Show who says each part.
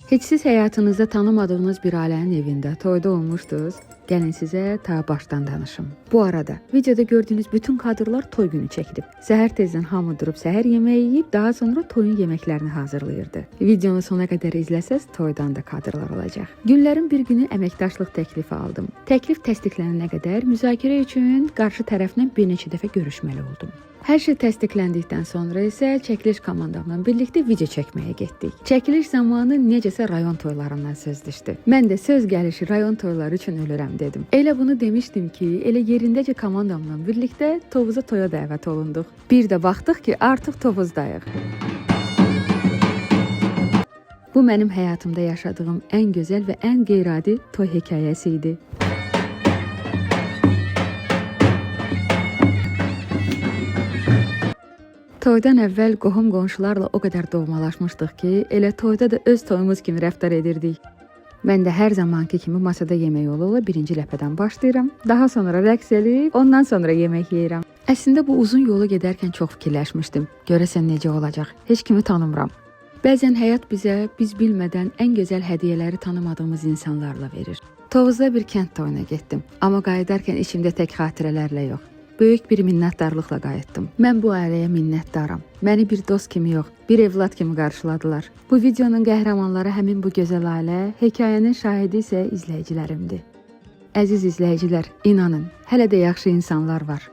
Speaker 1: Heç siz həyatınızda tanımadığınız bir ailənin evində toyda olmuşdunuz? Gəlin sizə ta başdan danışım. Bu arada videoda gördüyünüz bütün kadrlar toy günü çəkilib. Səhər tezdən hamı durub səhər yeməyi yeyib, daha sonra toyun yeməklərini hazırlayırdı. Videonu sona qədər izləsəz toydan da kadrlar olacaq. Günlərin bir günü əməkdaşlıq təklifi aldım. Təklif təsdiqlənənə qədər müzakirə üçün qarşı tərəflə bir neçə dəfə görüşməli oldum. Hər şey təsdiqləndikdən sonra isə çəkiliş komandamla birlikdə video çəkməyə getdik. Çəkiliş zamanı necəsə rayon toylarından söz düşdü. Mən də söz gəlişi rayon toyları üçün ölürəm dedim. Elə bunu demişdim ki, elə yerindəcə komandamla birlikdə Tovuza toya dəvət olunduq. Bir də baxdıq ki, artıq Tovuzdayıq. Bu mənim həyatımda yaşadığım ən gözəl və ən qeyri-adi toy hekayəsi idi. Toydan əvvəl qohum-qonşularla o qədər doğmalaşmışdıq ki, elə toyda da öz toyumuz kimi rəftar edirdik. Mən də hər zamanki kimi masada yemək ola birinci ləpədən başlayıram, daha sonra rəqs eləyib, ondan sonra yemək yeyirəm. Əslində bu uzun yolu gedərkən çox fikirləşmişdim. Görəsən necə olacaq? Heç kimi tanımıram. Bəzən həyat bizə biz bilmədən ən gözəl hədiyyələri tanımadığımız insanlarla verir. Tovuzda bir kənd toyuna getdim, amma qayıdarkən içimdə tək xatirələrlə yox. Böyük bir minnətdarlıqla qayıtdım. Mən bu ailəyə minnətdaram. Məni bir dost kimi yox, bir evlad kimi qarşıladılar. Bu videonun qəhrəmanları həmin bu gözəl ailə, hekayənin şahidi isə izləyicilərimdir. Əziz izləyicilər, inanın, hələ də yaxşı insanlar var.